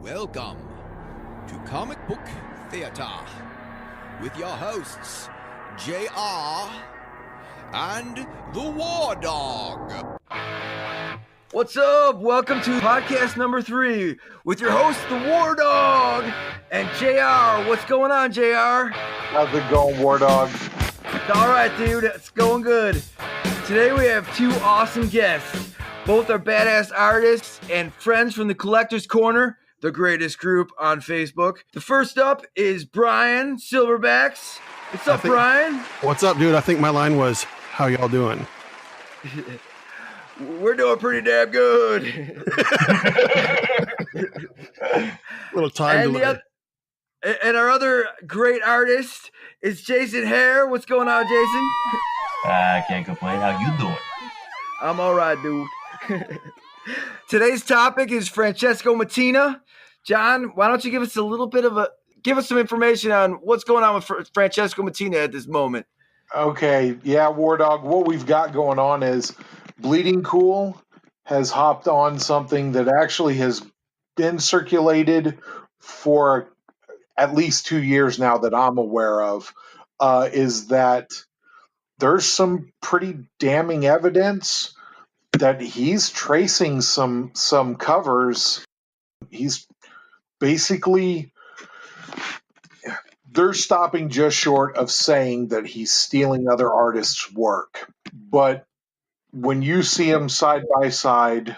Welcome to Comic Book Theater with your hosts, JR and the War Dog. What's up? Welcome to podcast number 3 with your host, the War Dog, and JR. What's going on, JR? How's it going, War Dog? All right, dude. It's going good. Today we have two awesome guests. Both are badass artists and friends from the Collector's Corner, the greatest group on Facebook. The first up is Brian Silverbacks. What's up, Brian? What's up, dude? I think my line was, how y'all doing? We're doing pretty damn good. Little time delay. And our other great artist is Jason Hare. What's going on, Jason? I can't complain. How you doing? I'm all right, dude. Today's topic is Francesco Mattina. John, why don't you give us some information on what's going on with Francesco Mattina at this moment? Okay, yeah, War Dog, what we've got going on is Bleeding Cool has hopped on something that actually has been circulated for at least 2 years now that I'm aware of, is that there's some pretty damning evidence that he's tracing some covers. He's basically, they're stopping just short of saying that he's stealing other artists' work. But when you see him side by side,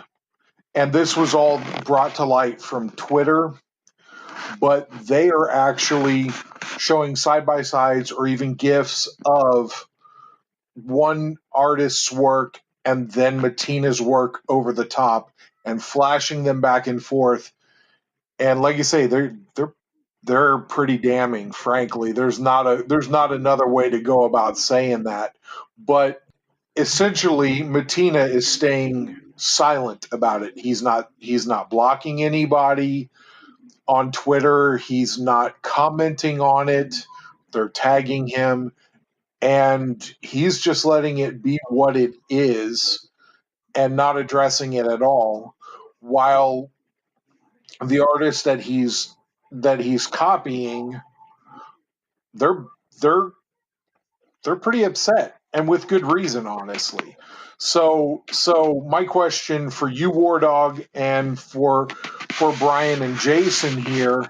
and this was all brought to light from Twitter, but they are actually showing side by sides or even GIFs of one artist's work and then Mattina's work over the top and flashing them back and forth. And like you say, they're pretty damning, frankly. There's not another way to go about saying that. But essentially, Mattina is staying silent about it. He's not blocking anybody on Twitter. He's not commenting on it. They're tagging him. And he's just letting it be what it is and not addressing it at all, while the artists that he's copying, they're pretty upset, and with good reason, honestly. So my question for you, War Dog, and for Brian and Jason here,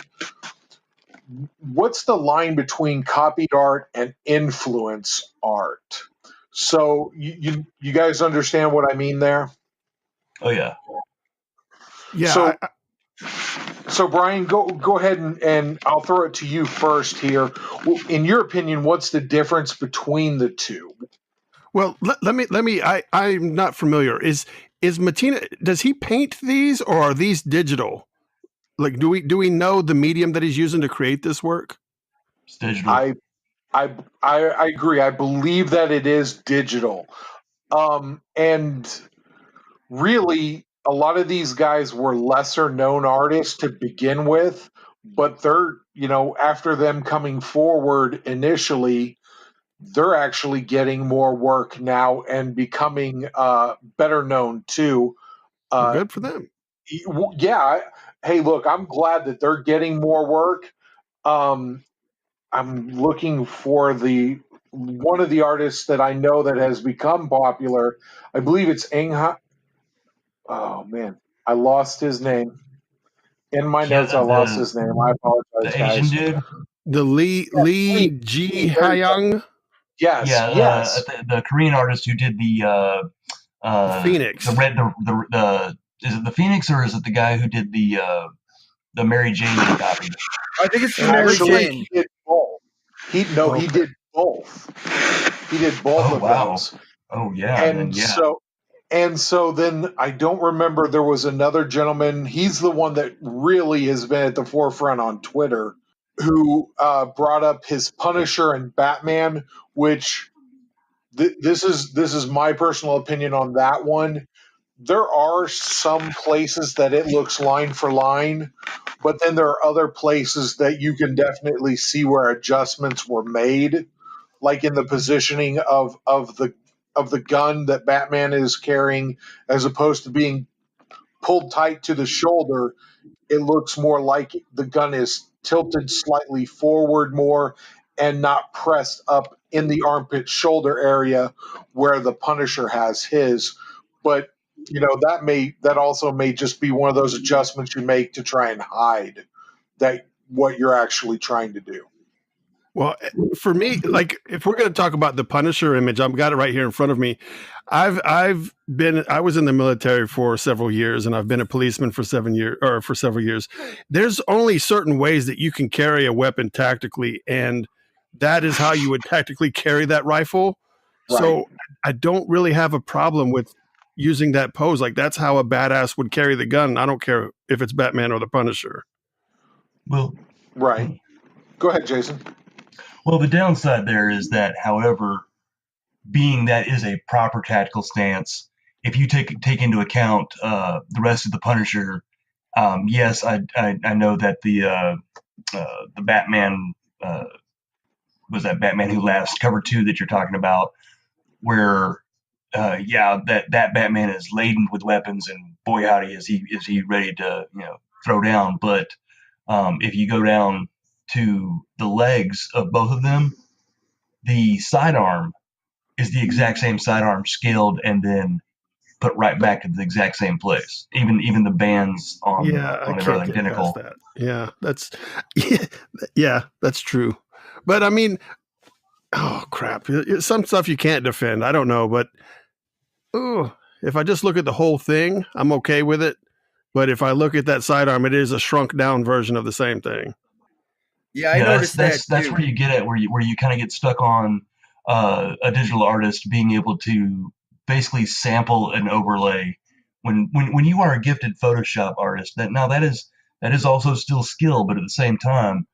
what's the line between copied art and influence art? So you guys understand what I mean there? Oh yeah. Yeah. So Brian, go ahead and I'll throw it to you first here. In your opinion, what's the difference between the two? Well, let me. I'm not familiar. Is Mattina? Does he paint these, or are these digital? Like, do we know the medium that he's using to create this work? It's digital. I agree. I believe that it is digital. And really, a lot of these guys were lesser known artists to begin with, but they're, after them coming forward initially, they're actually getting more work now and becoming better known too. Well, good for them. Yeah. Hey, look, I'm glad that they're getting more work. I'm looking for one of the artists that I know that has become popular. I believe it's Engha. Oh man, I lost his name. In my notes, I lost his name. I apologize, the guys. Asian dude. The Lee Ji Hyung. Yes, Yeah. yes. The Korean artist who did the Phoenix. The red. The is it the Phoenix, or is it the guy who did the Mary Jane copy? I think it's Mary Jane. He did both. He did both. He did both of those. Oh yeah. And so then I don't remember, there was another gentleman. He's the one that really has been at the forefront on Twitter, who brought up his Punisher and Batman, which this is my personal opinion on that one. There are some places that it looks line for line, but then there are other places that you can definitely see where adjustments were made, like in the positioning of the gun that Batman is carrying, as opposed to being pulled tight to the shoulder, it looks more like the gun is tilted slightly forward more and not pressed up in the armpit shoulder area where the Punisher has his. But that also may just be one of those adjustments you make to try and hide that what you're actually trying to do. Well, for me, like if we're going to talk about the Punisher image, I've got it right here in front of me. I was in the military for several years, and I've been a policeman for several years. There's only certain ways that you can carry a weapon tactically, and that is how you would tactically carry that rifle. Right. So I don't really have a problem with using that pose. Like that's how a badass would carry the gun. I don't care if it's Batman or the Punisher. Well, right. Go ahead, Jason. Well, the downside there is that, however, being that is a proper tactical stance, if you take into account the rest of the Punisher, yes, I know that the Batman was that Batman Who Laughs cover 2 that you're talking about, where that Batman is laden with weapons, and boy howdy is he ready to throw down. But if you go down to the legs of both of them, the sidearm is the exact same sidearm scaled and then put right back to the exact same place. Even the bands on it are identical. That. Yeah, that's true. But I mean, oh crap! Some stuff you can't defend. I don't know, but if I just look at the whole thing, I'm okay with it. But if I look at that sidearm, it is a shrunk down version of the same thing. Yeah, I noticed that's where you get at, where you kind of get stuck on a digital artist being able to basically sample an overlay when you are a gifted Photoshop artist. That is also still skill, but at the same time,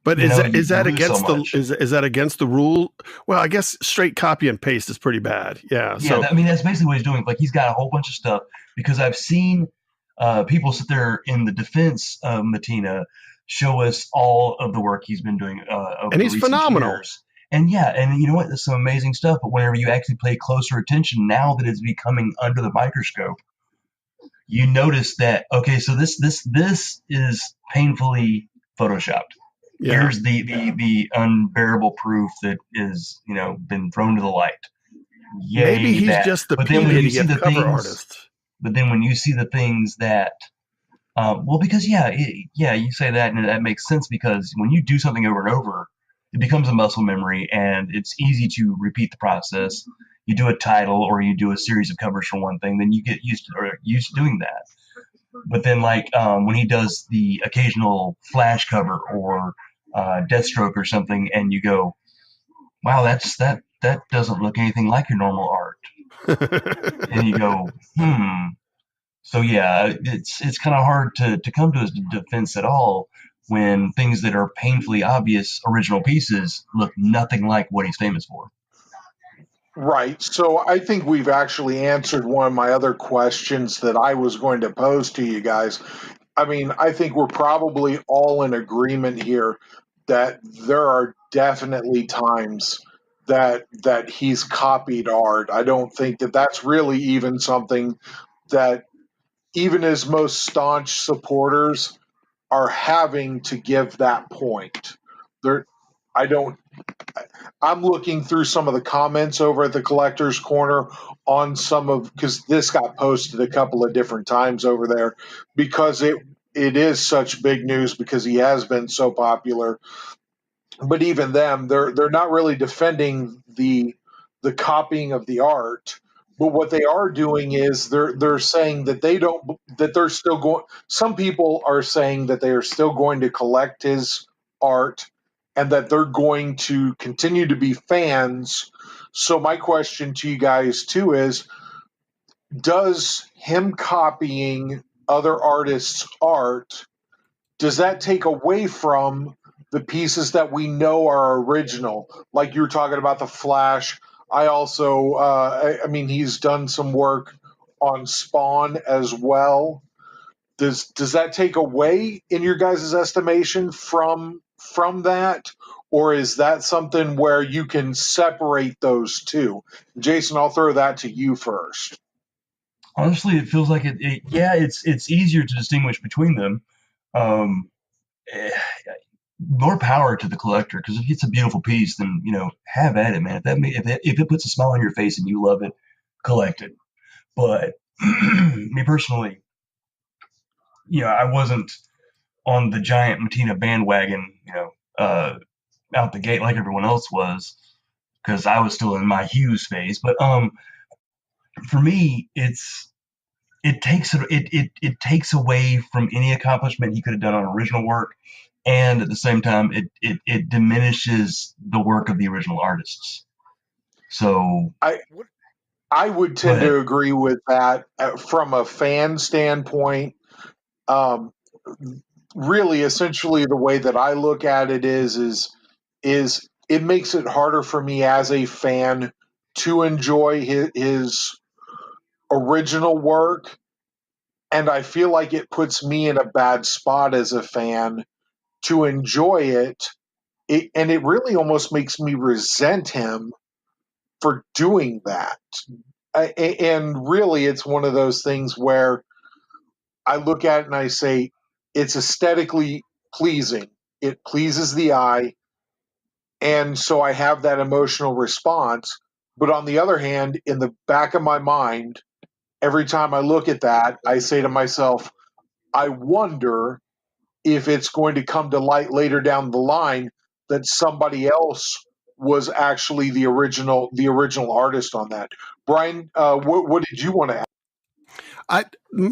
but is that against the rule? Well, I guess straight copy and paste is pretty bad. Yeah. Yeah. That's basically what he's doing. Like he's got a whole bunch of stuff, because I've seen people sit there in the defense of Mattina show us all of the work he's been doing over and he's phenomenal. Years. And you know what? There's some amazing stuff. But whenever you actually pay closer attention, now that it's becoming under the microscope, you notice that so this is painfully photoshopped. Yeah. Here's the unbearable proof that is been thrown to the light. Yay, maybe he's just the cover artist. But then when you see the things that, because you say that, and that makes sense, because when you do something over and over, it becomes a muscle memory, and it's easy to repeat the process. You do a title or you do a series of covers for one thing, then you get used to doing that. But then, like when he does the occasional Flash cover or Deathstroke or something, and you go, "Wow, that doesn't look anything like your normal art," and you go, So yeah, it's kind of hard to come to his defense at all when things that are painfully obvious original pieces look nothing like what he's famous for. Right. So I think we've actually answered one of my other questions that I was going to pose to you guys. I mean, I think we're probably all in agreement here that there are definitely times that he's copied art. I don't think that that's really even something that even his most staunch supporters are having to give that point. I'm looking through some of the comments over at the Collector's Corner on because this got posted a couple of different times over there, because it is such big news because he has been so popular. But even them, they're not really defending the copying of the art. But what they are doing is they're saying that they're still going. Some people are saying that they are still going to collect his art, and that they're going to continue to be fans. So my question to you guys too is, does him copying other artists' art, does that take away from the pieces that we know are original? Like you were talking about the Flash. I also, I mean, he's done some work on Spawn as well. Does that take away, in your guys' estimation, from that? Or is that something where you can separate those two? Jason, I'll throw that to you first. Honestly, it feels like it's easier to distinguish between them. Um, eh, More power to the collector, because if it's a beautiful piece, then have at it, man. If it puts a smile on your face and you love it, collect it. But me personally, I wasn't on the giant Mattina bandwagon, out the gate like everyone else was, because I was still in my Hughes phase. But for me, it takes away from any accomplishment he could have done on original work, and at the same time, it diminishes the work of the original artists. So I would tend to agree with that from a fan standpoint. Um, Really, essentially, the way that I look at it is it makes it harder for me as a fan to enjoy his original work, and I feel like it puts me in a bad spot as a fan to enjoy it, and it really almost makes me resent him for doing that. And really, it's one of those things where I look at it and I say, it's aesthetically pleasing. It pleases the eye. And so I have that emotional response. But on the other hand, in the back of my mind, every time I look at that, I say to myself, I wonder if it's going to come to light later down the line that somebody else was actually the original artist on that. Brian, what did you want to add?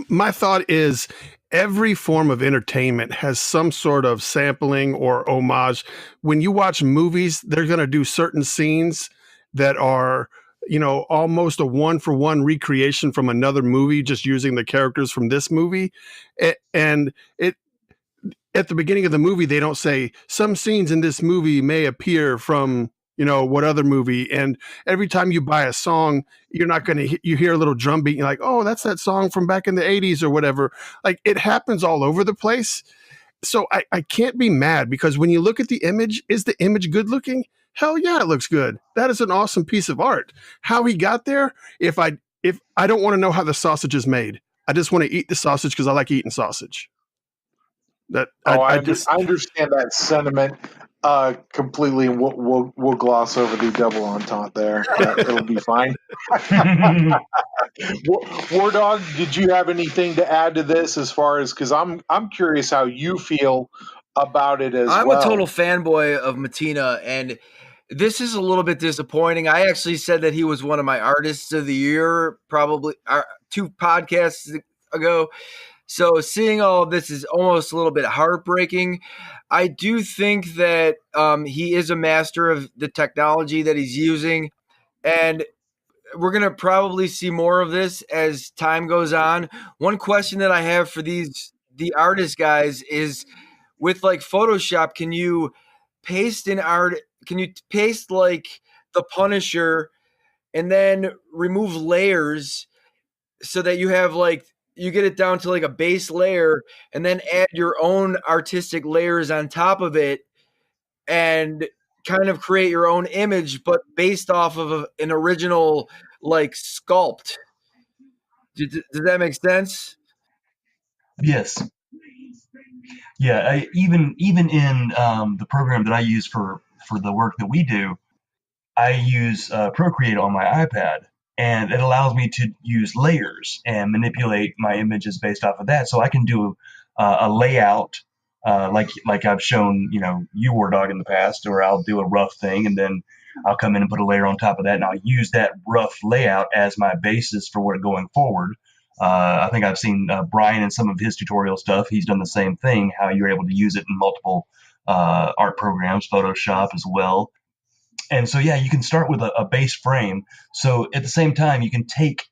My thought is every form of entertainment has some sort of sampling or homage. When you watch movies, they're going to do certain scenes that are, almost a one-for-one recreation from another movie, just using the characters from this movie. And it, at the beginning of the movie, they don't say some scenes in this movie may appear from, what other movie. And every time you buy a song, you're not going to, you hear a little drum beat. You're like, oh, that's that song from back in the 80s or whatever. Like, it happens all over the place. So I can't be mad, because when you look at the image, is the image good looking? Hell yeah, it looks good. That is an awesome piece of art. How he got there, if I don't want to know how the sausage is made, I just want to eat the sausage because I like eating sausage. That I just understand that sentiment completely, and we'll gloss over the double entente there. It'll be fine. War Dog, did you have anything to add to this, as far as, because I'm curious how you feel about it as I'm well. a total fanboy of Mattina, and this is a little bit disappointing. I actually said that he was one of my artists of the year, probably 2 podcasts ago. So seeing all of this is almost a little bit heartbreaking. I do think that he is a master of the technology that he's using, and we're going to probably see more of this as time goes on. One question that I have for the artist guys is, with like Photoshop, can you paste like the Punisher and then remove layers so that you have like, you get it down to like a base layer and then add your own artistic layers on top of it and kind of create your own image, but based off of an original like sculpt? Does that make sense? Yes. Yeah. Even in the program that I use for the work that we do, I use Procreate on my iPad, and it allows me to use layers and manipulate my images based off of that. So I can do a layout, like I've shown, you War Dog in the past, or I'll do a rough thing, and then I'll come in and put a layer on top of that, and I'll use that rough layout as my basis for what going forward. I think I've seen Brian in some of his tutorial stuff. He's done the same thing, how you're able to use it in multiple art programs, Photoshop as well. And so, yeah, you can start with a base frame. So at the same time, you can take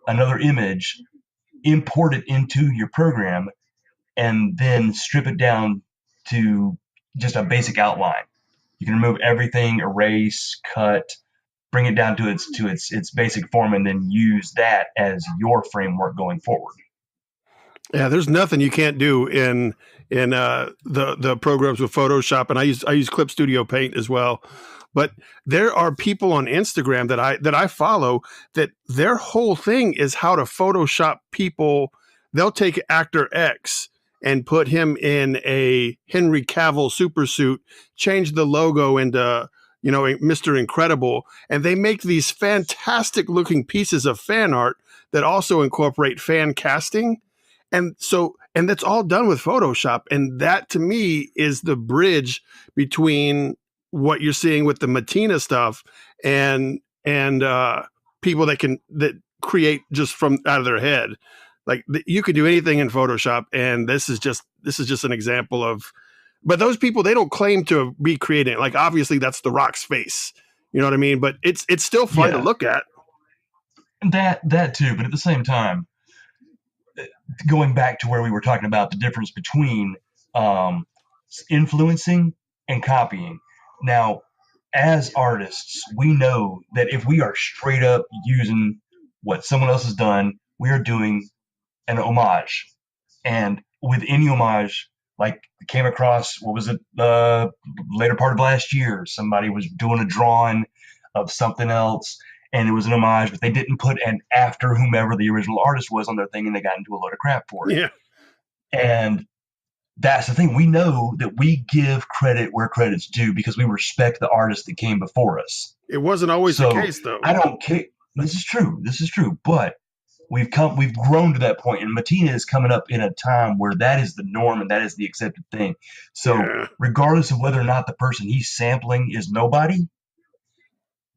another image, import it into your program, and then strip it down to just a basic outline. You can remove everything, erase, cut, bring it down to its basic form, and then use that as your framework going forward. Yeah, there's nothing you can't do in the programs with Photoshop, and I use Clip Studio Paint as well. But there are people on Instagram that I follow that their whole thing is how to Photoshop people. They'll take actor X and put him in a Henry Cavill super suit, change the logo into Mr. Incredible, and they make these fantastic looking pieces of fan art that also incorporate fan casting. And that's all done with Photoshop. And that to me is the bridge between what you're seeing with the Mattina stuff and people that create just from out of their head. Like you can do anything in Photoshop, and this is just an example of. But those people, they don't claim to be creating. Like obviously that's The Rock's face. You know what I mean? But it's still fun to look at. That too, but at the same time, going back to where we were talking about the difference between influencing and copying. Now, as artists, we know that if we are straight up using what someone else has done, we are doing an homage. And with any homage, like came across, what was it, the later part of last year, somebody was doing a drawing of something else, and it was an homage, but they didn't put an after whomever the original artist was on their thing, and they got into a load of crap for it. Yeah. And that's the thing. We know that we give credit where credit's due because we respect the artist that came before us. It wasn't always the case, though. I don't care. This is true. But we've grown to that point, and Mattina is coming up in a time where that is the norm and that is the accepted thing. So regardless of whether or not the person he's sampling is nobody,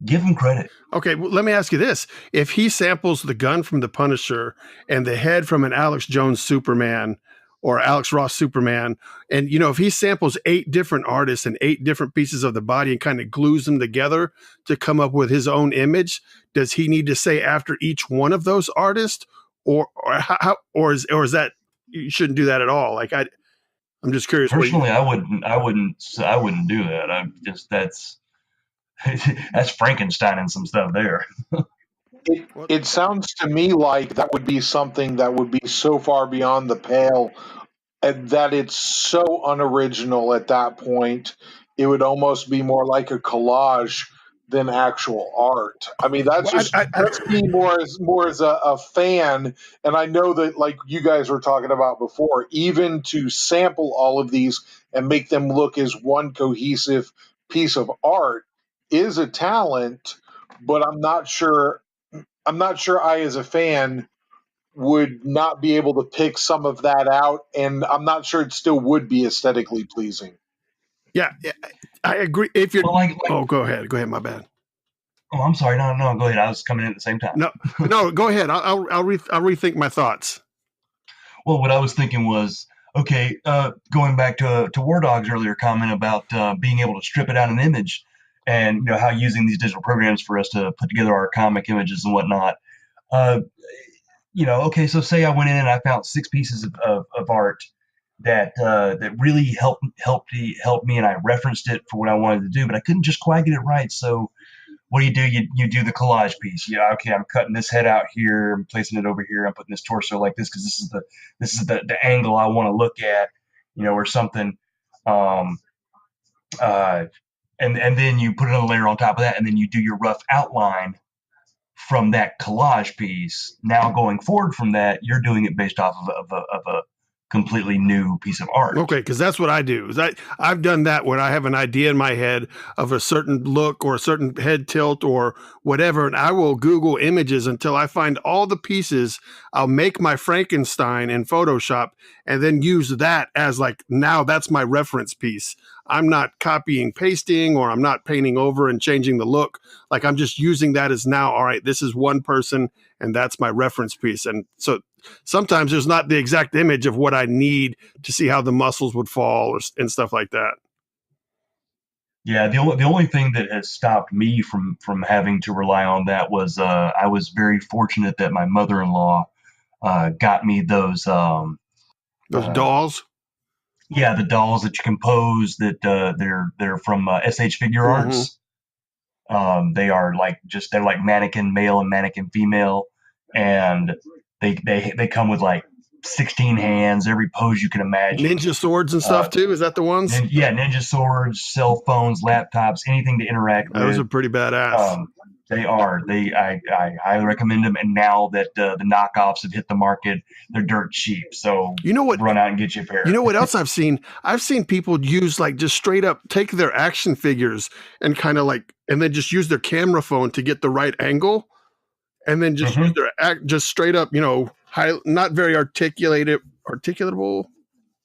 give him credit. Okay, well, let me ask you this. If he samples the gun from The Punisher and the head from an Alex Jones Superman or Alex Ross Superman, and, if he samples 8 different artists and 8 different pieces of the body and kind of glues them together to come up with his own image, does he need to say after each one of those artists? Or is that, you shouldn't do that at all? Like, I'm just curious. Personally, I wouldn't do that. That's Frankenstein and some stuff there. It sounds to me like that would be something that would be so far beyond the pale and that it's so unoriginal at that point. It would almost be more like a collage than actual art. I mean, that's me more as a fan. And I know that, like you guys were talking about before, even to sample all of these and make them look as one cohesive piece of art is a talent, but I'm not sure I, as a fan, would not be able to pick some of that out, and I'm not sure it still would be aesthetically pleasing. Yeah, I agree. If you're, go ahead, my bad. Oh, I'm sorry. No, go ahead. I was coming in at the same time. No, go ahead. I'll rethink my thoughts. Well, what I was thinking was, okay, going back to War Dog's earlier comment about being able to strip it out an image. And how using these digital programs for us to put together our comic images and whatnot. Okay, so say I went in and I found 6 pieces of art that really helped me, and I referenced it for what I wanted to do, but I couldn't just quite get it right. So what do? You do the collage piece. Yeah, okay, I'm cutting this head out here, I'm placing it over here, I'm putting this torso like this because this is the angle I want to look at, or something. And then you put another layer on top of that, and then you do your rough outline from that collage piece. Now going forward from that, you're doing it based off of a completely new piece of art. Okay, because that's what I do. I've done that when I have an idea in my head of a certain look or a certain head tilt or whatever, and I will Google images until I find all the pieces. I'll make my Frankenstein in Photoshop and then use that as now that's my reference piece. I'm not copying, pasting, or I'm not painting over and changing the look. Like I'm just using that as now, all right, this is one person and that's my reference piece. And so sometimes there's not the exact image of what I need to see how the muscles would fall and stuff like that. Yeah, the only thing that has stopped me from having to rely on that was I was very fortunate that my mother-in-law got me those dolls. Yeah, the dolls that you can pose. That they're from SH Figure Arts. They are they're like mannequin male and mannequin female, and they come with 16 hands, every pose you can imagine. Ninja swords and stuff too. Is that the ones? Ninja swords, cell phones, laptops, anything to interact with. Those are pretty badass. They are. I highly recommend them. And now that the knockoffs have hit the market, they're dirt cheap. So you know what? Run out and get you a pair. You know what else I've seen? I've seen people use like just straight up take their action figures and kind of like, and then just use their camera phone to get the right angle, and then just use their just straight up, not very articulatable.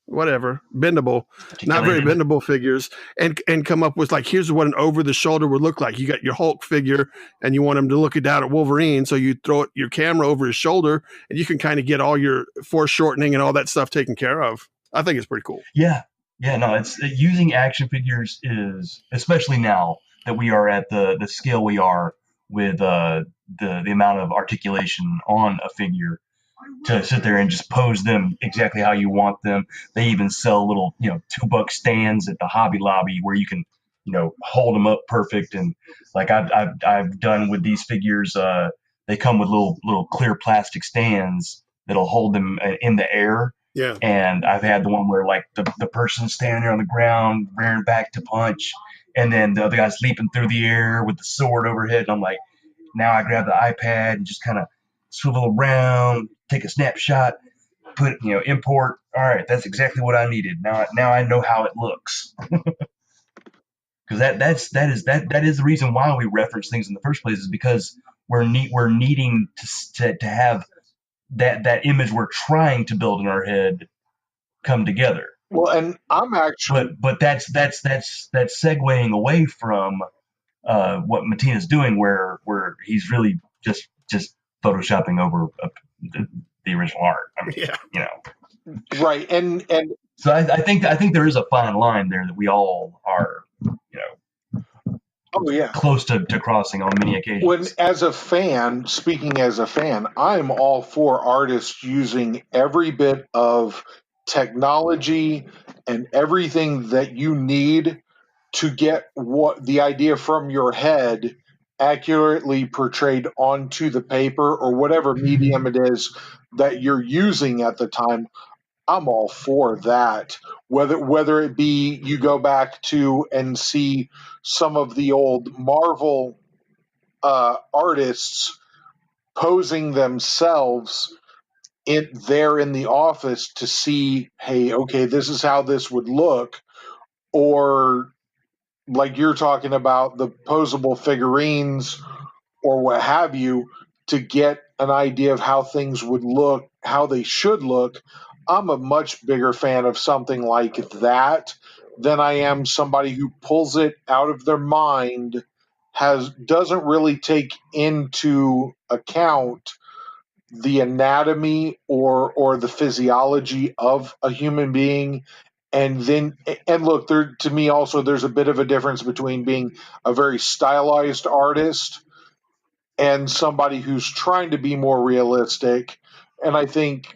Whatever, bendable, not very bendable figures, and come up with like, here's what an over the shoulder would look like. You got your Hulk figure and you want him to look down at Wolverine, so you throw your camera over his shoulder and you can kind of get all your foreshortening and all that stuff taken care of. I think it's pretty cool. Yeah, no, it's using action figures is, especially now that we are at the scale we are with the amount of articulation on a figure, to sit there and just pose them exactly how you want them. They even sell little, $2 stands at the Hobby Lobby where you can, hold them up perfect. And like I've done with these figures, they come with little clear plastic stands that'll hold them in the air. Yeah. And I've had the one where like the person's standing there on the ground, rearing back to punch, and then the other guy's leaping through the air with the sword overhead. And I'm like, now I grab the iPad and just kind of swivel around, take a snapshot, put, import. All right, that's exactly what I needed. Now I know how it looks. Because that is the reason why we reference things in the first place, is because we're needing to have that image we're trying to build in our head come together. Well, and I'm actually, but that's segueing away from what Mattina's doing, where he's really just photoshopping over the original art. I mean, right, and so I think there is a fine line there that we all are, oh yeah, close to crossing on many occasions. When, speaking as a fan, I'm all for artists using every bit of technology and everything that you need to get what the idea from your head accurately portrayed onto the paper or whatever medium it is that you're using at the time. I'm all for that. Whether it be you go back to and see some of the old Marvel artists posing themselves in the office to see, hey, okay, this is how this would look, or like you're talking about the posable figurines or what have you, to get an idea of how things would look, how they should look. I'm a much bigger fan of something like that than I am somebody who pulls it out of their mind, doesn't really take into account the anatomy or the physiology of a human being. And look, to me also, there's a bit of a difference between being a very stylized artist and somebody who's trying to be more realistic. And I think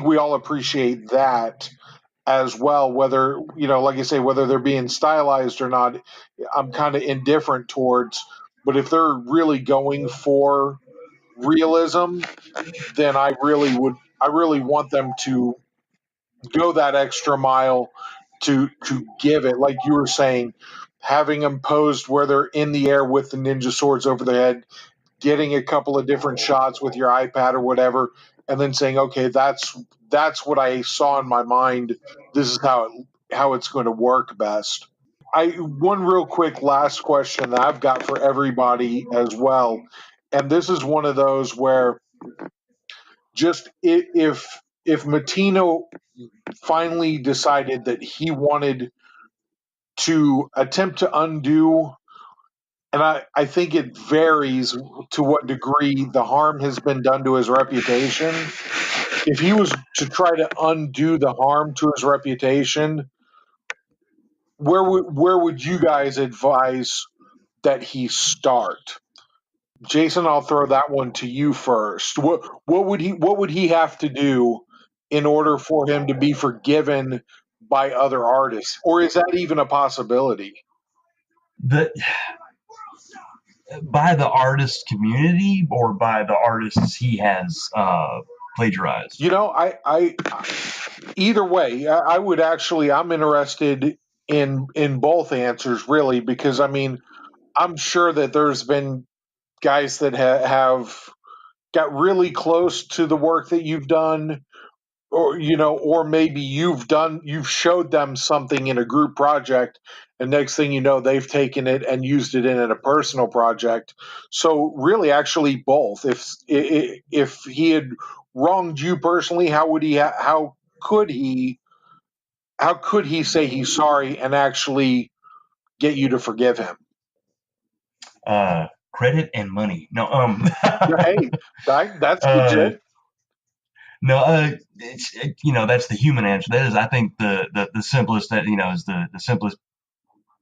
we all appreciate that as well, whether, like I say, whether they're being stylized or not, I'm kind of indifferent towards. But if they're really going for realism, then I really want them to go that extra mile to give it, like you were saying, having them posed where they're in the air with the ninja swords over their head, getting a couple of different shots with your iPad or whatever, and then saying, okay, that's what I saw in my mind. This is how it's going to work best. One real quick last question that I've got for everybody as well, and this is one of those where just if Mattina finally decided that he wanted to attempt to undo, and I think it varies to what degree the harm has been done to his reputation. If he was to try to undo the harm to his reputation, where would you guys advise that he start? Jason, I'll throw that one to you first. What would he have to do in order for him to be forgiven by other artists, or is that even a possibility? by the artist community or by the artists he has plagiarized? I either way, I would actually. I'm interested in both answers, really, because I mean, I'm sure that there's been guys that have got really close to the work that you've done, or maybe you've showed them something in a group project, and next thing you know, they've taken it and used it in a personal project. So really, actually, both. If he had wronged you personally, how could he say he's sorry and actually get you to forgive him? Credit and money. No, Hey, that's uh, legit. no, that's the human answer. That is, I think, the simplest, that is the simplest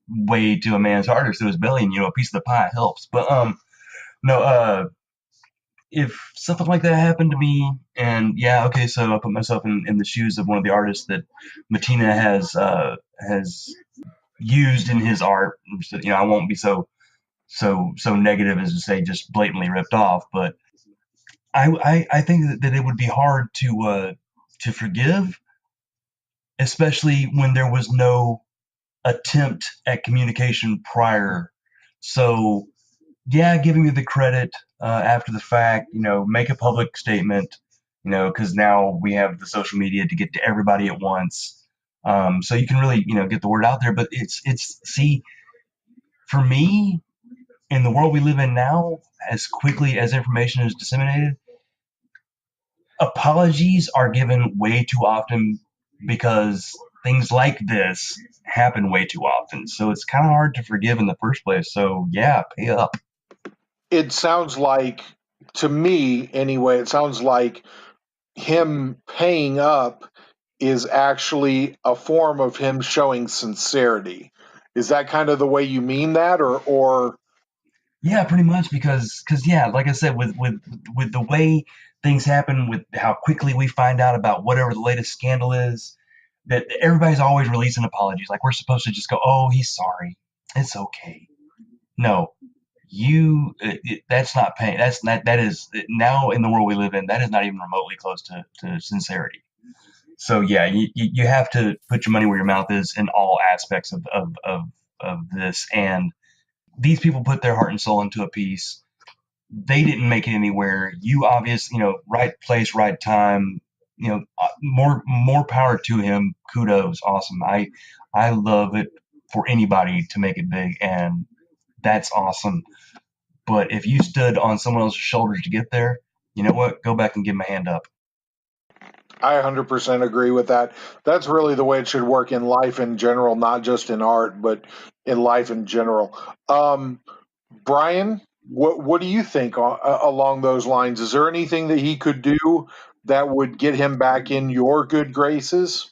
way to a man's heart is through his belly, and a piece of the pie helps. But no, if something like that happened to me, and yeah, okay, so I put myself in the shoes of one of the artists that Mattina has used in his art. So, I won't be so negative as to say just blatantly ripped off, but I think that it would be hard to forgive, especially when there was no attempt at communication prior. So yeah, giving me the credit after the fact, make a public statement, because now we have the social media to get to everybody at once. So you can really, get the word out there. But see, for me, in the world we live in now, as quickly as information is disseminated, apologies are given way too often because things like this happen way too often. So it's kind of hard to forgive in the first place. So yeah, pay up. It sounds like, to me anyway, it sounds like him paying up is actually a form of him showing sincerity. Is that kind of the way you mean that, or Yeah, pretty much because yeah, like I said, with the way things happen, with how quickly we find out about whatever the latest scandal is, that everybody's always releasing apologies. Like we're supposed to just go, "Oh, he's sorry. It's okay." No, that's not pain. That is now in the world we live in. That is not even remotely close to sincerity. So yeah, you have to put your money where your mouth is in all aspects of this. And these people put their heart and soul into a piece. They didn't make it anywhere. You obviously, right place, right time. More power to him. Kudos, awesome. I love it for anybody to make it big, and that's awesome. But if you stood on someone else's shoulders to get there, you know what? Go back and give him a hand up. I 100% agree with that. That's really the way it should work in life in general, not just in art, but in life in general. Um, Brian, what do you think along those lines? Is there anything that he could do that would get him back in your good graces?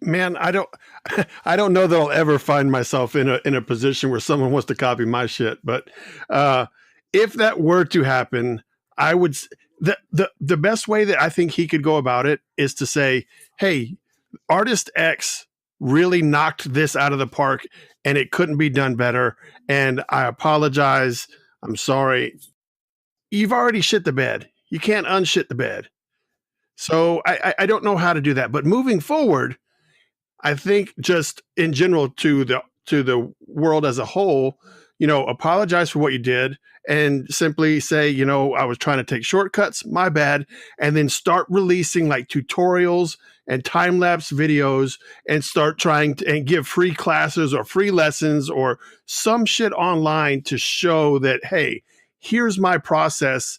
Man, I don't know that I'll ever find myself in a position where someone wants to copy my shit. But if that were to happen, I would the best way that I think he could go about it is to say, "Hey, artist X really knocked this out of the park, and it couldn't be done better. And I apologize. I'm sorry. You've already shit the bed. You can't unshit the bed." So I don't know how to do that. But moving forward, I think just in general to the world as a whole, apologize for what you did and simply say, I was trying to take shortcuts, my bad, and then start releasing like tutorials and time lapse videos and start trying to and give free classes or free lessons or some shit online to show that, hey, here's my process,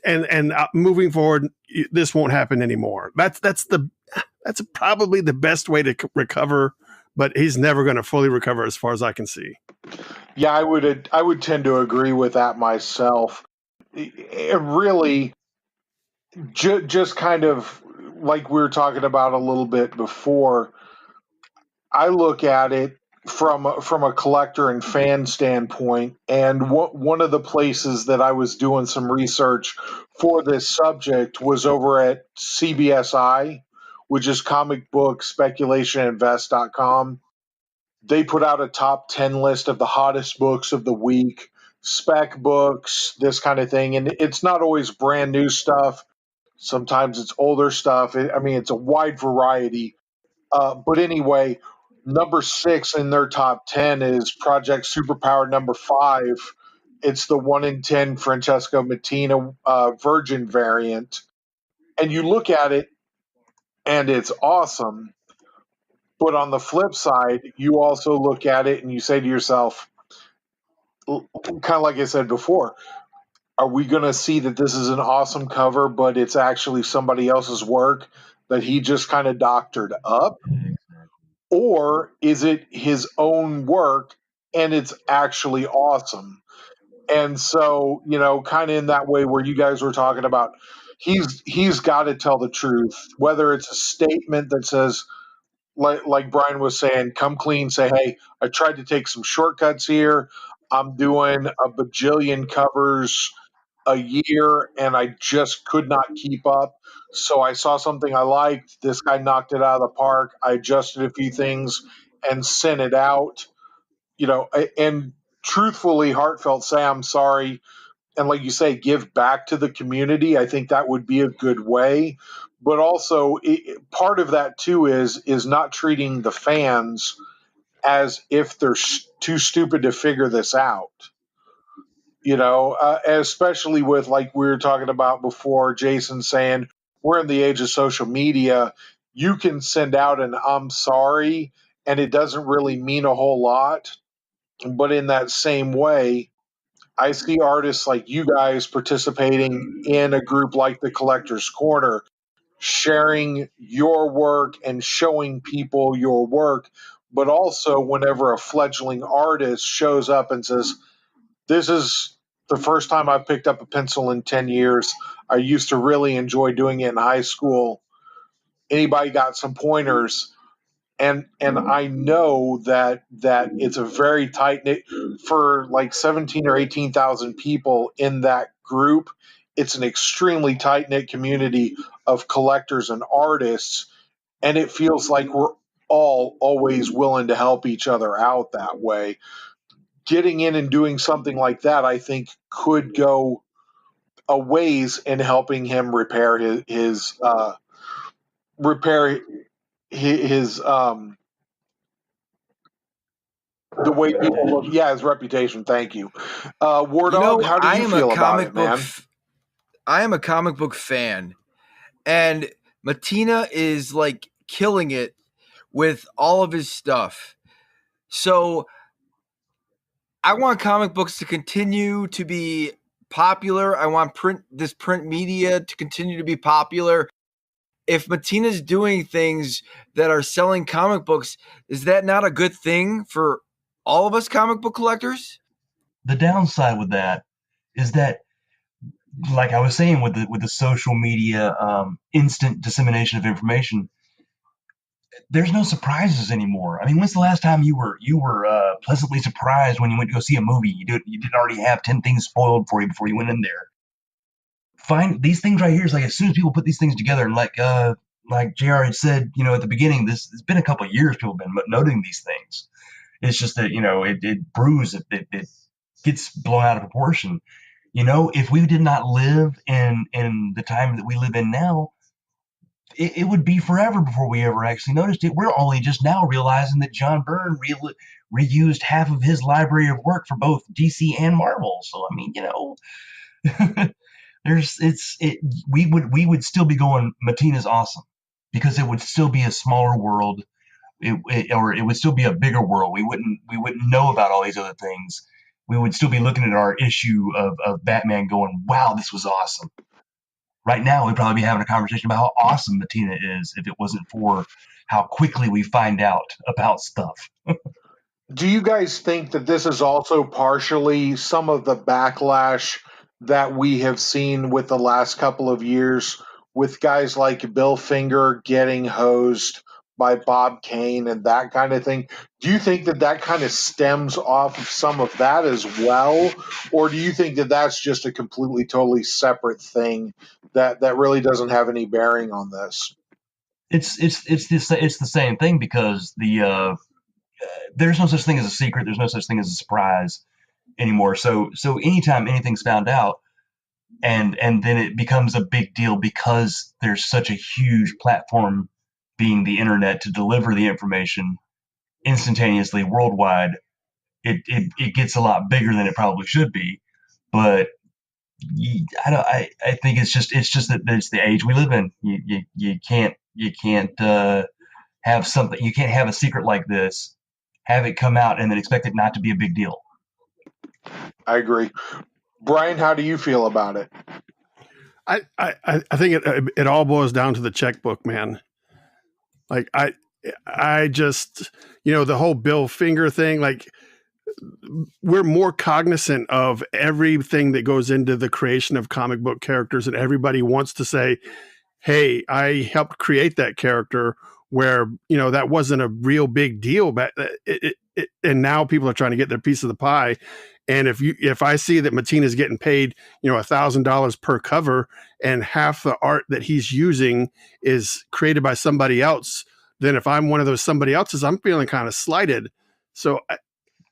and moving forward, this won't happen anymore. That's probably the best way to recover, but he's never going to fully recover as far as I can see. Yeah, I would tend to agree with that myself. It really just kind of like we were talking about a little bit before. I look at it from a collector and fan standpoint, and one of the places that I was doing some research for this subject was over at CBSI, which is comic book speculation invest.com. they put out a top 10 list of the hottest books of the week, spec books, this kind of thing. And it's not always brand new stuff. Sometimes it's older stuff. It's a wide variety. But anyway, number 6 in their top 10 is Project Superpower number 5. It's the 1 in 10 Francesco Mattina Virgin variant. And you look at it, and it's awesome. But on the flip side, you also look at it and you say to yourself, kind of like I said before, are we going to see that this is an awesome cover, but it's actually somebody else's work that he just kind of doctored up? Or is it his own work and it's actually awesome? And so, kind of in that way where you guys were talking about, he's got to tell the truth, whether it's a statement that says, like Brian was saying, come clean, say, hey, I tried to take some shortcuts here. I'm doing a bajillion covers a year and I just could not keep up. So I saw something I liked. This guy knocked it out of the park. I adjusted a few things and sent it out, and truthfully, heartfelt, say, I'm sorry. And like you say, give back to the community. I think that would be a good way. But also, part of that too is not treating the fans as if they're too stupid to figure this out. Especially with, like we were talking about before, Jason saying we're in the age of social media. You can send out an I'm sorry, and it doesn't really mean a whole lot. But in that same way, I see artists like you guys participating in a group like the Collector's Corner, sharing your work and showing people your work. But also, whenever a fledgling artist shows up and says, this is the first time I've picked up a pencil in 10 years. I used to really enjoy doing it in high school. Anybody got some pointers? And I know that it's a very tight knit, for like 17 or 18,000 people in that group. It's an extremely tight knit community of collectors and artists, and it feels like we're all always willing to help each other out that way. Getting in and doing something like that, I think, could go a ways in helping him repair his the way people look. Yeah, his reputation. Thank you. War Dog, how do you feel about it, man? I am a comic book fan, and Mattina is like killing it with all of his stuff. So I want comic books to continue to be popular. I want this print media to continue to be popular. If Mattina's doing things that are selling comic books, is that not a good thing for all of us comic book collectors? The downside with that is that, like I was saying, with the social media, instant dissemination of information, there's no surprises anymore. I mean, when's the last time you were pleasantly surprised when you went to go see a movie? You didn't already have 10 things spoiled for you before you went in there. Find these things right here is like, as soon as people put these things together, and like JR had said, at the beginning, it's been a couple of years people have been noting these things. It's just that it brews, it gets blown out of proportion. If we did not live in the time that we live in now, it would be forever before we ever actually noticed it. We're only just now realizing that John Byrne reused half of his library of work for both DC and Marvel. So I mean, we would still be going, Mattina's awesome, because it would still be a smaller world, or it would still be a bigger world. We wouldn't know about all these other things. We would still be looking at our issue of Batman going, wow, this was awesome. Right now, we'd probably be having a conversation about how awesome Mattina is if it wasn't for how quickly we find out about stuff. Do you guys think that this is also partially some of the backlash that we have seen with the last couple of years, with guys like Bill Finger getting hosed by Bob Kane and that kind of thing? Do you think that kind of stems off of some of that as well? Or do you think that that's just a completely, totally separate thing that really doesn't have any bearing on this? It's the same thing, because there's no such thing as a secret. There's no such thing as a surprise anymore. So anytime anything's found out, and then it becomes a big deal because there's such a huge platform, being the internet, to deliver the information instantaneously worldwide, it gets a lot bigger than it probably should be. But I think it's just that it's the age we live in. You can't have something. You can't have a secret like this, have it come out, and then expect it not to be a big deal. I agree. Brian, how do you feel about it? I think it all boils down to the checkbook, man. Like I just, the whole Bill Finger thing, like, we're more cognizant of everything that goes into the creation of comic book characters, and everybody wants to say, hey, I helped create that character, where, that wasn't a real big deal back. And now people are trying to get their piece of the pie. And if I see that Mattina's getting paid, $1,000 per cover, and half the art that he's using is created by somebody else, then if I'm one of those somebody else's, I'm feeling kind of slighted. So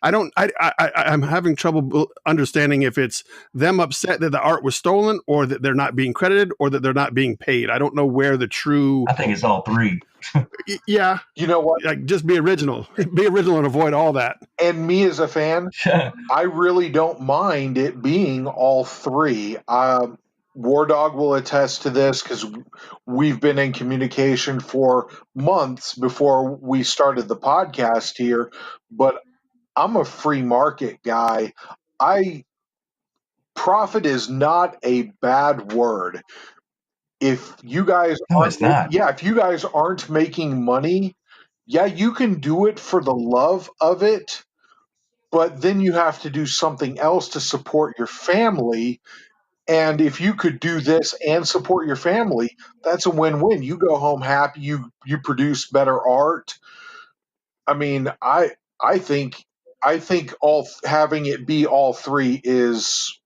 I'm having trouble understanding if it's them upset that the art was stolen, or that they're not being credited, or that they're not being paid. I don't know where the true. I think it's all three. Yeah. You know what? Like, just be original. Be original and avoid all that. And me as a fan, I really don't mind it being all three. War Dog will attest to this, because we've been in communication for months before we started the podcast here. But I'm a free market guy. Profit is not a bad word. If you guys it's not. if you guys aren't making money, you can do it for the love of it, but then you have to do something else to support your family. And if you could do this and support your family, that's a win-win. You go home happy, you produce better art. I mean, I think all having it be all three is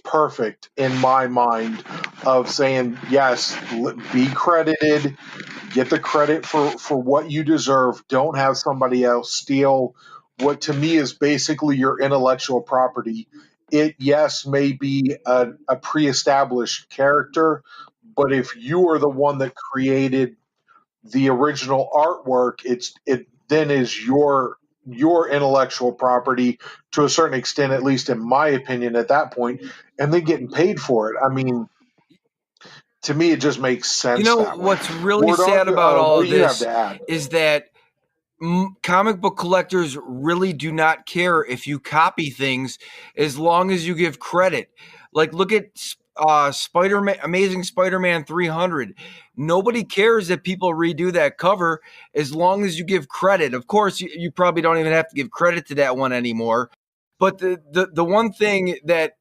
perfect in my mind, of saying, yes, be credited, get the credit for what you deserve. Don't have somebody else steal what to me is basically your intellectual property. It, yes, may be a pre-established character, but if you are the one that created the original artwork, it then is your intellectual property to a certain extent, at least in my opinion, at that point, and then getting paid for it. I mean, to me, it just makes sense. That way. What's really War Dog, sad about all what of do you have this to add? is that comic book collectors really do not care if you copy things, as long as you give credit. Like, look at Spider-Man, Amazing Spider-Man 300. Nobody cares that people redo that cover, as long as you give credit. Of course, you probably don't even have to give credit to that one anymore. But the one thing that,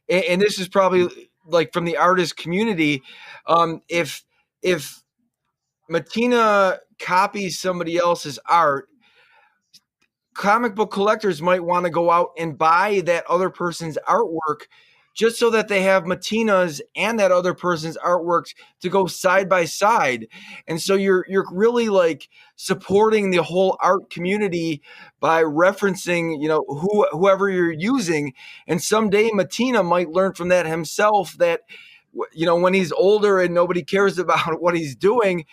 and this is probably like from the artist community, if Mattina copies somebody else's art, comic book collectors might want to go out and buy that other person's artwork, just so that they have Mattina's and that other person's artwork to go side by side. And so you're really like supporting the whole art community by referencing, whoever you're using. And someday Mattina might learn from that himself, that, when he's older and nobody cares about what he's doing,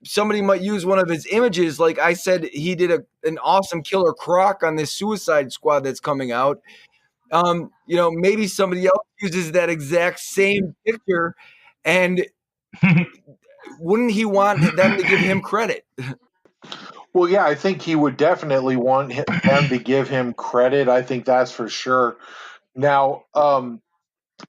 somebody might use one of his images. Like I said, he did an awesome Killer Croc on this Suicide Squad that's coming out. Maybe somebody else uses that exact same picture, and wouldn't he want them to give him credit? Well, yeah, I think he would definitely want them to give him credit. I think that's for sure. Now,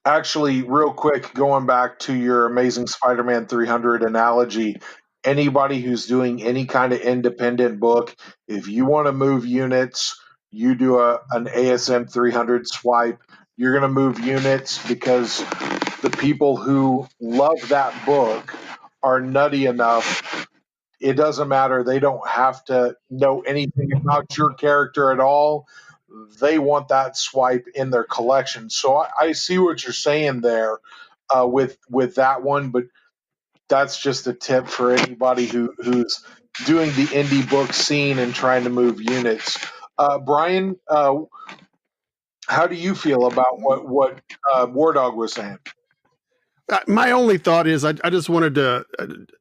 actually, real quick, going back to your Amazing Spider-Man 300 analogy, anybody who's doing any kind of independent book, if you want to move units, you do an ASM 300 swipe. You're going to move units because the people who love that book are nutty enough. It doesn't matter. They don't have to know anything about your character at all. They want that swipe in their collection. So I see what you're saying there with that one, but that's just a tip for anybody who's doing the indie book scene and trying to move units. Brian, how do you feel about what War Dog was saying? My only thought is I just wanted to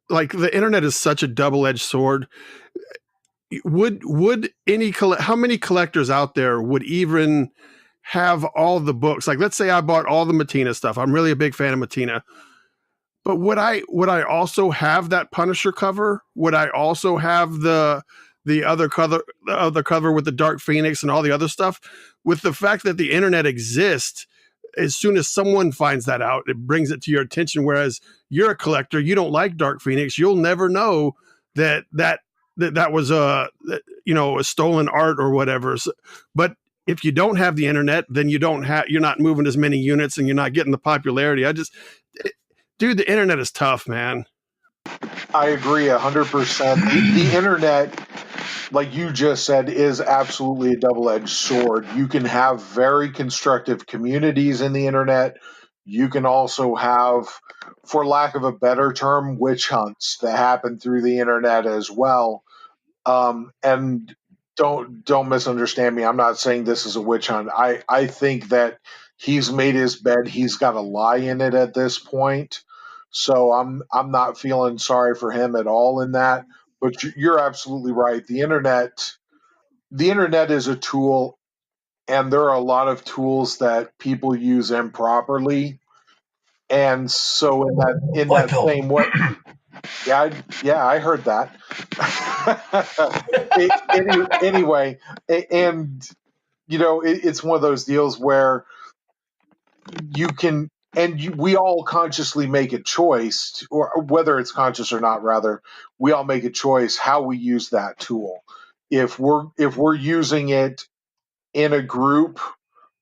like the internet is such a double-edged sword. Would any how many collectors out there would even have all the books? Like, let's say I bought all the Mattina stuff. I'm really a big fan of Mattina. But would I also have that Punisher cover? Would I also have the other cover with the Dark Phoenix and all the other stuff? With the fact that the internet exists, as soon as someone finds that out, it brings it to your attention. Whereas you're a collector, you don't like Dark Phoenix, you'll never know that was a stolen art or whatever. So, but if you don't have the internet, then you're not moving as many units and you're not getting the popularity. Dude, the internet is tough, man. I agree 100%. The internet, like you just said, is absolutely a double-edged sword. You can have very constructive communities in the internet. You can also have, for lack of a better term, witch hunts that happen through the internet as well. And don't misunderstand me. I'm not saying this is a witch hunt. I think that he's made his bed. He's got a lie in it at this point. So I'm not feeling sorry for him at all in that. But you're absolutely right. The internet is a tool, and there are a lot of tools that people use improperly. And so in that same way, yeah, I heard that. Anyway, and it's one of those deals where you can, we all consciously make a choice, or whether it's conscious or not, rather, we all make a choice how we use that tool. If we're using it in a group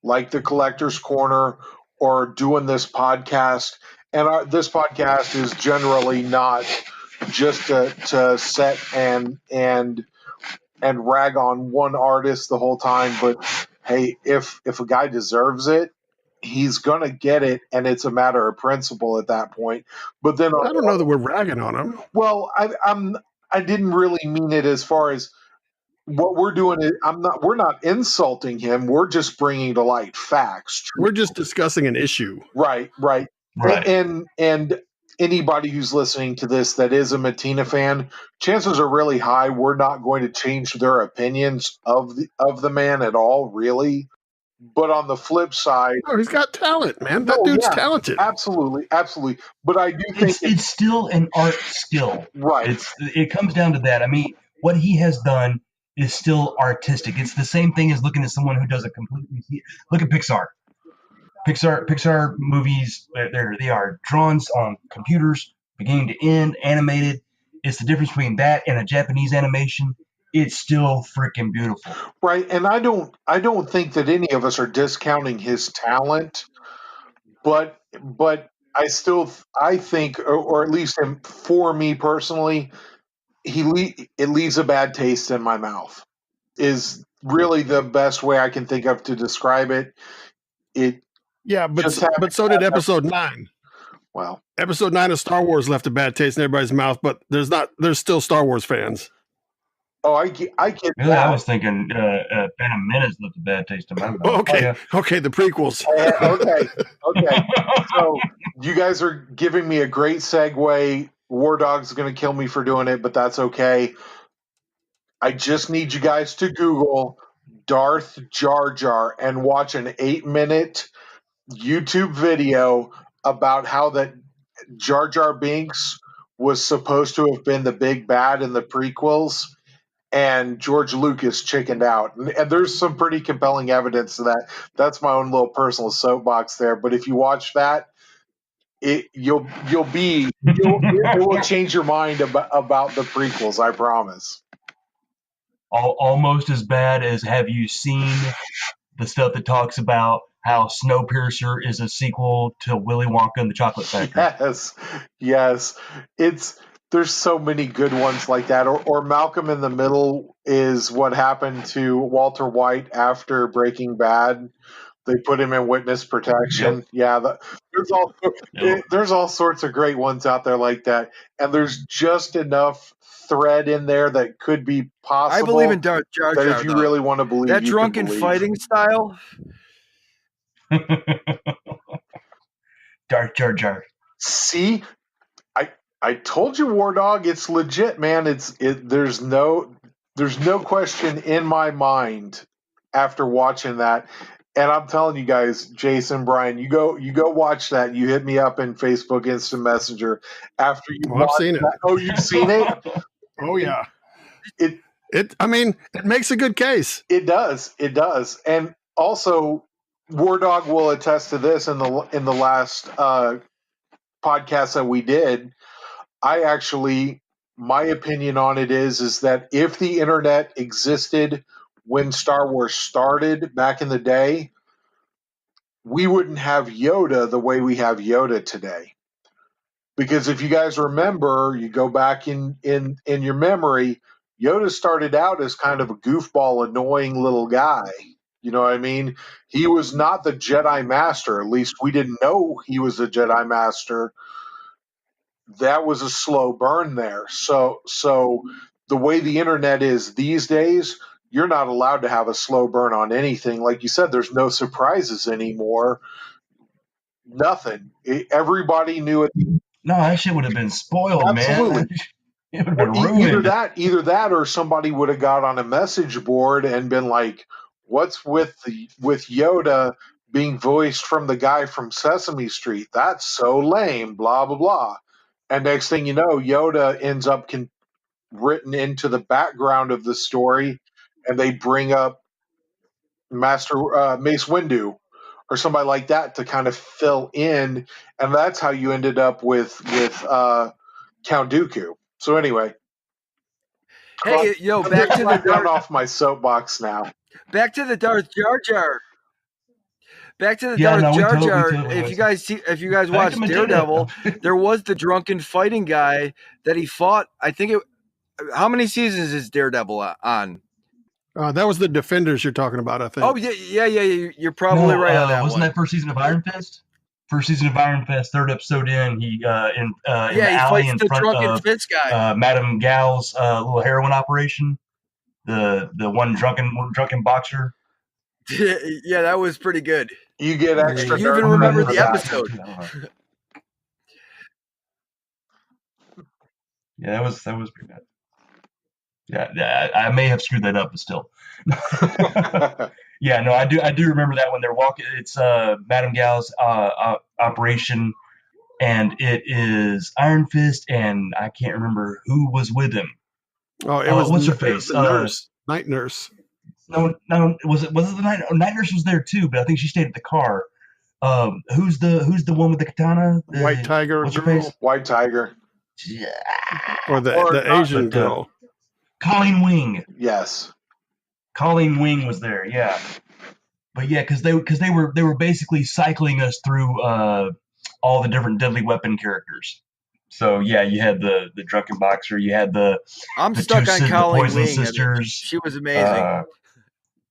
like the Collector's Corner or doing this podcast, and this podcast is generally not just to set and rag on one artist the whole time, but hey, if a guy deserves it, he's gonna get it, and it's a matter of principle at that point. But then I don't know that we're ragging on him. Well, I didn't really mean it as far as what we're doing. We're not insulting him. We're just bringing to light facts. We're just discussing an issue. Right. And anybody who's listening to this that is a Mattina fan, chances are really high we're not going to change their opinions of the man at all, really. But on the flip side, oh, he's got talent, man. That dude's talented. Absolutely. But I do think it's still an art skill, right? It comes down to that. I mean, what he has done is still artistic. It's the same thing as looking at someone who does a completely. Look at Pixar. Pixar movies, they are drawn on computers, beginning to end, animated. It's the difference between that and a Japanese animation. It's still freaking beautiful. Right, and I don't think that any of us are discounting his talent, but I think, or at least for me personally, it leaves a bad taste in my mouth. Is really the best way I can think of to describe it. But so did Episode 9. Well, Episode 9 of Star Wars left a bad taste in everybody's mouth, but there's still Star Wars fans. Oh, I get really, that. I was thinking Phantom Menace left a bad taste in my mouth. Okay, the prequels. Okay. So you guys are giving me a great segue. War Dog's going to kill me for doing it, but that's okay. I just need you guys to Google Darth Jar Jar and watch an 8-minute YouTube video about how that Jar Jar Binks was supposed to have been the big bad in the prequels, and George Lucas chickened out. And there's some pretty compelling evidence to that. That's my own little personal soapbox there. But if you watch that, it will change your mind about the prequels, I promise. Almost as bad as, have you seen the stuff that talks about how Snowpiercer is a sequel to Willy Wonka and the Chocolate Factory? Yes. There's so many good ones like that. Or Malcolm in the Middle is what happened to Walter White after Breaking Bad. They put him in witness protection. Yep. Yeah, there's all sorts of great ones out there like that. And there's just enough thread in there that could be possible. I believe in Jar Jar. That if you really want to believe, that you drunken can believe. fighting style. Jar Jar Jar. See, I told you, War Dog, it's legit, man. There's no question in my mind after watching that. And I'm telling you guys, Jason, Brian, you go watch that. You hit me up in Facebook Instant Messenger after you I've seen it. that. Oh, you've seen it? Oh yeah. It makes a good case. It does. And also, War Dog will attest to this in the last podcast that we did. My opinion on it is that if the internet existed when Star Wars started back in the day, we wouldn't have Yoda the way we have Yoda today. Because if you guys remember, you go back in your memory, Yoda started out as kind of a goofball, annoying little guy. You know what I mean? He was not the Jedi Master. At least we didn't know he was a Jedi Master. That was a slow burn there. So the way the internet is these days, you're not allowed to have a slow burn on anything. Like you said, there's no surprises anymore. Nothing. Everybody knew it. No, that shit would have been spoiled, Absolutely. man. It would have been ruined. Either that, or somebody would have got on a message board and been like, "What's with Yoda being voiced from the guy from Sesame Street? That's so lame." Blah blah blah. And next thing you know, Yoda ends up written into the background of the story, and they bring up Mace Windu or somebody like that to kind of fill in, and that's how you ended up with Count Dooku. So anyway, Hey, back to the Darth off my soapbox now. Back to the Darth Jar Jar. Back to the Darth Jar Jar. If you guys watched Daredevil, there was the drunken fighting guy that he fought. I think how many seasons is Daredevil on? That was the Defenders you're talking about, I think. Oh yeah. You're probably right on that. Wasn't that first season of Iron Fist? First season of Iron Fist, third episode in, he in the alley in front of Fist guy. Madame Gal's little heroin operation. The one drunken boxer. Yeah, that was pretty good. You get extra. You even remember the episode. Yeah, that was pretty good. Yeah, I may have screwed that up, but still. Yeah, no, I do remember that when they're walking. It's Madame Gal's operation, and it is Iron Fist, and I can't remember who was with him. Oh, it was what's her face? Nurse, Night Nurse. No, was it the Night Nurse was there too, but I think she stayed at the car. Who's the one with the katana? White Tiger. What's her face? White Tiger. Yeah. Or the Asian girl. Colleen Wing. Yes. Colleen Wing was there, yeah. But yeah, because they were basically cycling us through all the different Deadly Weapon characters. So yeah, you had the drunken boxer, you had the stuck on Colleen Poison Wing. Sisters. She was amazing.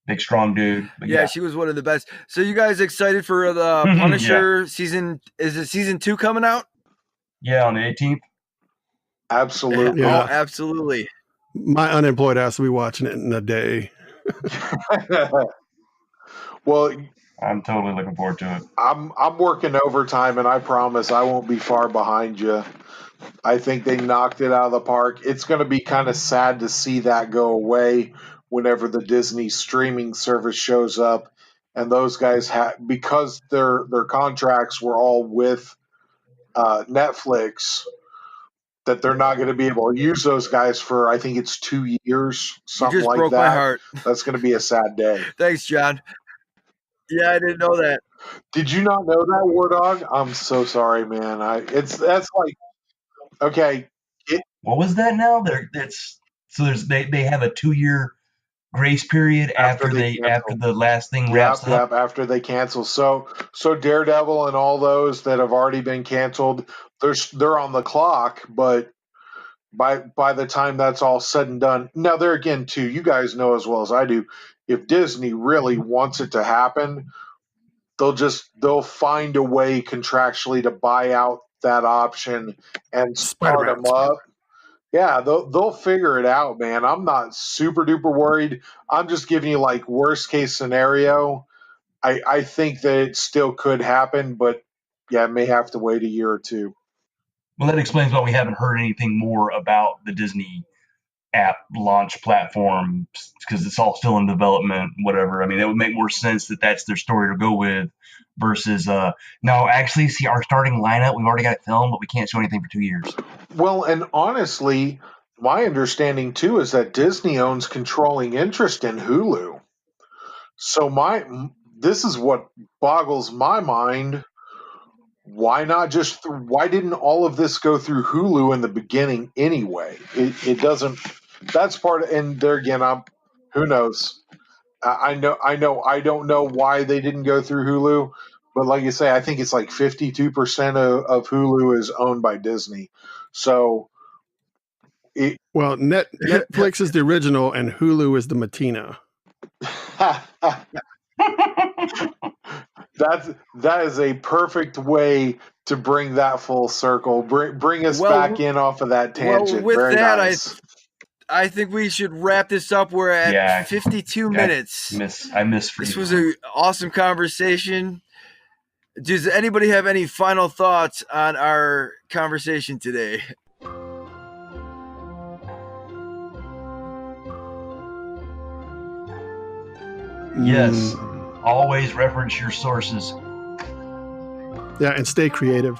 Big strong dude. But yeah, she was one of the best. So you guys excited for the Punisher season? Is it season 2 coming out? Yeah, on the 18th. Absolutely. Yeah. Oh, absolutely. My unemployed ass will be watching it in a day. Well, I'm totally looking forward to it. I'm working overtime, and I promise I won't be far behind you. I think they knocked it out of the park. It's going to be kind of sad to see that go away whenever the Disney streaming service shows up, and those guys because their contracts were all with Netflix, that they're not going to be able to use those guys for, I think it's 2 years, something like that. You just broke my heart. That's going to be a sad day. Thanks, John. Yeah, I didn't know that. Did you not know that, War Dog? I'm so sorry, man. That's like, okay. What was that now? They have a 2-year grace period after the last thing wraps up. Yep, after they cancel. So Daredevil and all those that have already been canceled, they're on the clock, but by the time that's all said and done, now there again too, you guys know as well as I do, if Disney really wants it to happen, they'll find a way contractually to buy out that option and start them up. Yeah, they'll figure it out, man. I'm not super duper worried. I'm just giving you like worst case scenario. I think that it still could happen, but yeah, it may have to wait a year or two. Well, that explains why we haven't heard anything more about the Disney app launch platform, because it's all still in development, whatever. I mean, it would make more sense that that's their story to go with versus no, actually, see, our starting lineup, we've already got it filmed, but we can't show anything for 2 years. Well, and honestly, my understanding too is that Disney owns controlling interest in Hulu. So this is what boggles my mind. Why didn't all of this go through Hulu in the beginning anyway? It doesn't. That's part of, and there again, who knows. I don't know why they didn't go through Hulu, but like you say, I think it's like 52% of Hulu is owned by Disney. So Well, Netflix is the original, and Hulu is the Mattina. that is a perfect way to bring that full circle. Bring us back in off of that tangent. Well, with Very that, nice. I think we should wrap this up. We're at 52 minutes. I miss freedom. This was an awesome conversation. Does anybody have any final thoughts on our conversation today? Yes. Always reference your sources. Yeah, and stay creative.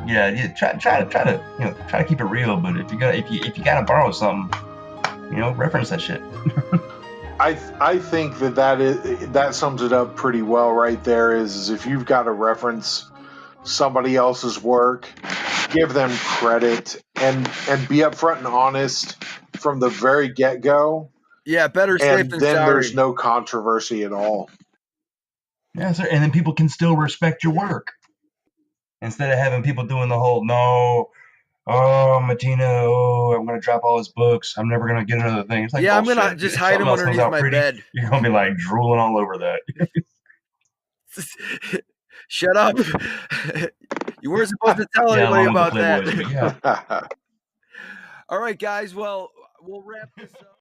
Yeah, try to keep it real. But if you gotta borrow something, reference that shit. I think that sums it up pretty well right there. Is if you've got to reference somebody else's work, give them credit and be upfront and honest from the very get go. Yeah, better safe than then sorry. There's no controversy at all. Yeah, sir. And then people can still respect your work instead of having people doing the whole Mattina, I'm gonna drop all his books. I'm never gonna get another thing. It's like, yeah, bullshit. I'm gonna just hide him underneath my bed. You're gonna be like drooling all over that. Shut up. You weren't supposed to tell anybody about that. Yeah. All right, guys. Well, we'll wrap this up.